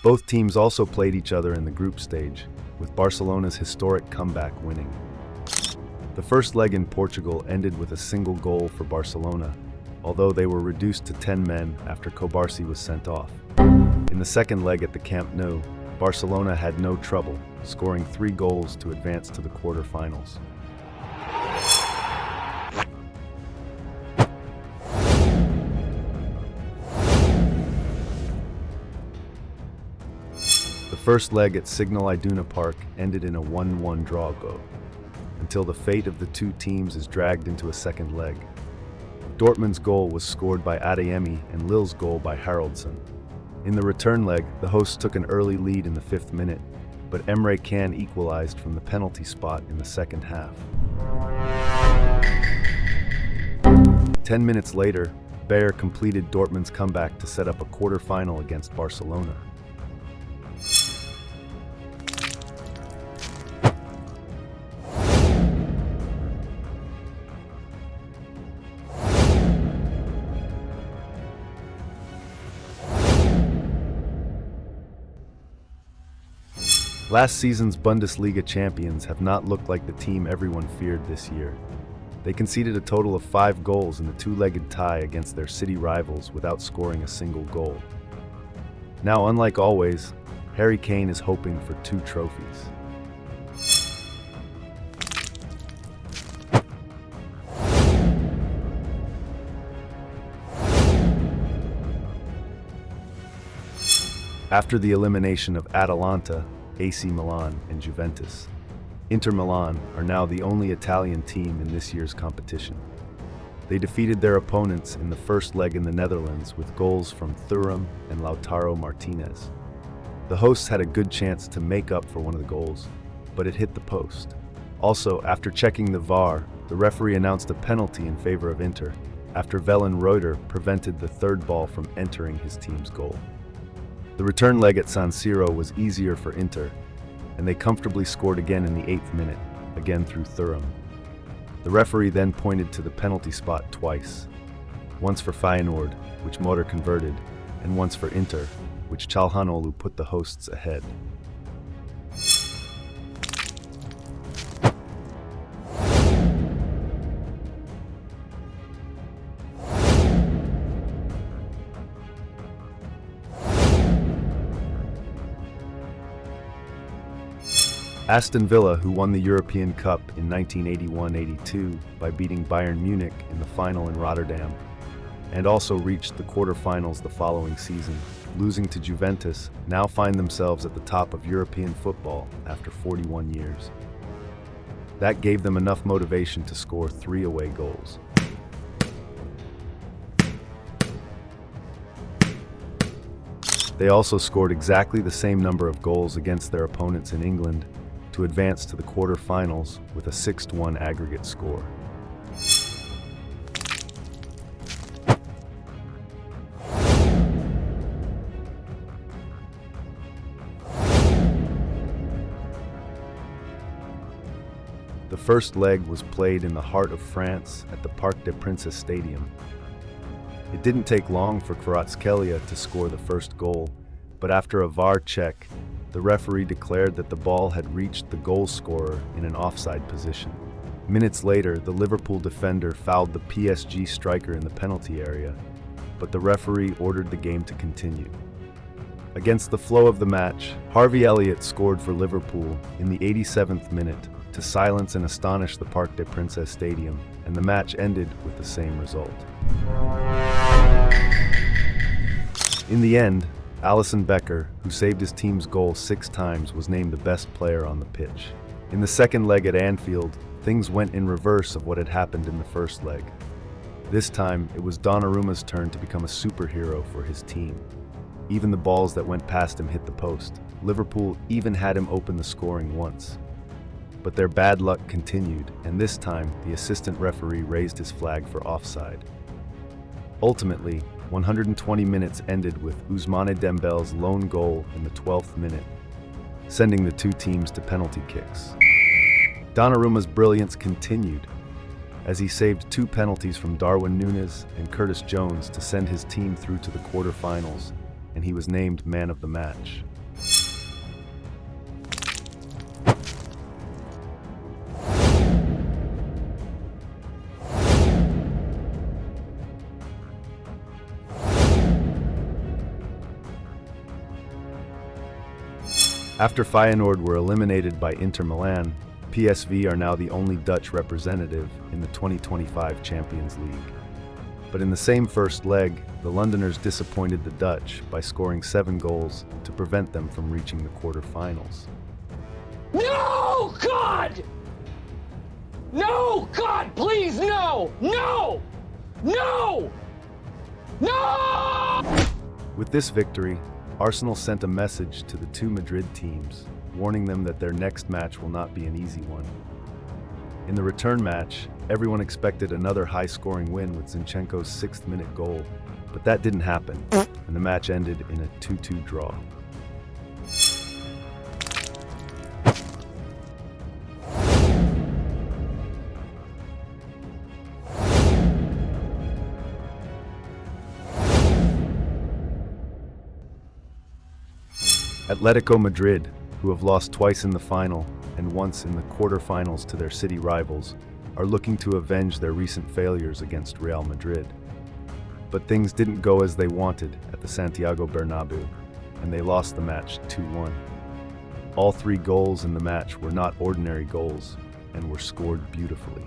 Both teams also played each other in the group stage, with Barcelona's historic comeback winning. The first leg in Portugal ended with a single goal for Barcelona, although they were reduced to 10 men after Cobarsi was sent off. In the second leg at the Camp Nou, Barcelona had no trouble, scoring 3 goals to advance to the quarter-finals. The first leg at Signal Iduna Park ended in a 1-1 draw goal, until the fate of the two teams is dragged into a second leg. Dortmund's goal was scored by Adeyemi and Lille's goal by Haraldsson. In the return leg, the hosts took an early lead in the 5th minute, but Emre Can equalized from the penalty spot in the second half. 10 minutes later, Bayern completed Dortmund's comeback to set up a quarter-final against Barcelona. Last season's Bundesliga champions have not looked like the team everyone feared this year. They conceded a total of 5 goals in the two-legged tie against their city rivals without scoring a single goal. Now, unlike always, Harry Kane is hoping for 2 trophies. After the elimination of Atalanta, AC Milan, and Juventus, Inter Milan are now the only Italian team in this year's competition. They defeated their opponents in the first leg in the Netherlands with goals from Thuram and Lautaro Martinez. The hosts had a good chance to make up for one of the goals, but it hit the post. Also, after checking the VAR, the referee announced a penalty in favor of Inter, after Velen Reuter prevented the third ball from entering his team's goal. The return leg at San Siro was easier for Inter, and they comfortably scored again in the 8th minute, again through Thuram. The referee then pointed to the penalty spot twice, once for Feyenoord, which Motor converted, and once for Inter, which Çalhanoğlu put the hosts ahead. Aston Villa, who won the European Cup in 1981-82 by beating Bayern Munich in the final in Rotterdam, and also reached the quarter-finals the following season, losing to Juventus, now find themselves at the top of European football after 41 years. That gave them enough motivation to score 3 away goals. They also scored exactly the same number of goals against their opponents in England to advance to the quarter-finals with a 6-1 aggregate score. The first leg was played in the heart of France at the Parc des Princes Stadium. It didn't take long for Kvaratskhelia to score the first goal, but after a VAR check, the referee declared that the ball had reached the goal scorer in an offside position. Minutes later, the Liverpool defender fouled the PSG striker in the penalty area, but the referee ordered the game to continue. Against the flow of the match, Harvey Elliott scored for Liverpool in the 87th minute to silence and astonish the Parc des Princes Stadium, and the match ended with the same result. In the end, Alisson Becker, who saved his team's goal 6 times, was named the best player on the pitch. In the second leg at Anfield, things went in reverse of what had happened in the first leg. This time, it was Donnarumma's turn to become a superhero for his team. Even the balls that went past him hit the post. Liverpool even had him open the scoring once. But their bad luck continued, and this time, the assistant referee raised his flag for offside. Ultimately, 120 minutes ended with Ousmane Dembele's lone goal in the 12th minute, sending the two teams to penalty kicks. Donnarumma's brilliance continued, as he saved 2 penalties from Darwin Núñez and Curtis Jones to send his team through to the quarter-finals, and he was named man of the match. After Feyenoord were eliminated by Inter Milan, PSV are now the only Dutch representative in the 2025 Champions League. But in the same first leg, the Londoners disappointed the Dutch by scoring 7 goals to prevent them from reaching the quarter-finals. No, God! No, God, please, no! No! No! No! With this victory, Arsenal sent a message to the two Madrid teams, warning them that their next match will not be an easy one. In the return match, everyone expected another high-scoring win with Zinchenko's 6th-minute goal, but that didn't happen, and the match ended in a 2-2 draw. Atletico Madrid, who have lost twice in the final and once in the quarter-finals to their city rivals, are looking to avenge their recent failures against Real Madrid. But things didn't go as they wanted at the Santiago Bernabéu, and they lost the match 2-1. All 3 goals in the match were not ordinary goals and were scored beautifully.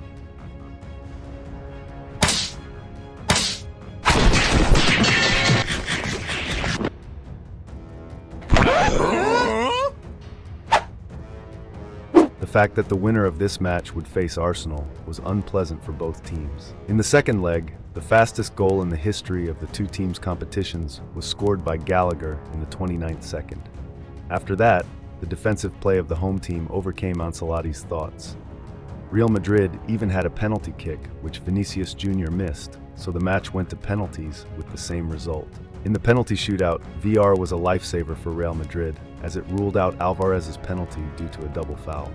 The fact that the winner of this match would face Arsenal was unpleasant for both teams. In the second leg, the fastest goal in the history of the two teams' competitions was scored by Gallagher in the 29th second. After that, the defensive play of the home team overcame Ancelotti's thoughts. Real Madrid even had a penalty kick, which Vinicius Jr. missed, so the match went to penalties with the same result. In the penalty shootout, VR was a lifesaver for Real Madrid, as it ruled out Alvarez's penalty due to a double foul.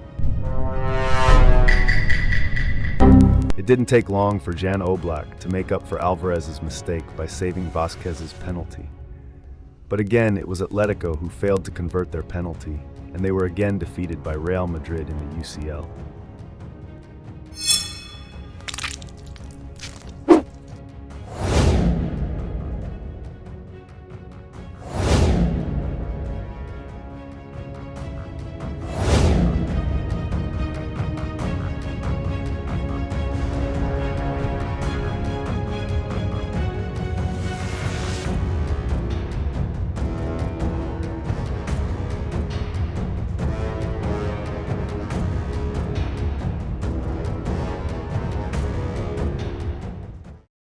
It didn't take long for Jan Oblak to make up for Alvarez's mistake by saving Vasquez's penalty. But again, it was Atletico who failed to convert their penalty, and they were again defeated by Real Madrid in the UCL.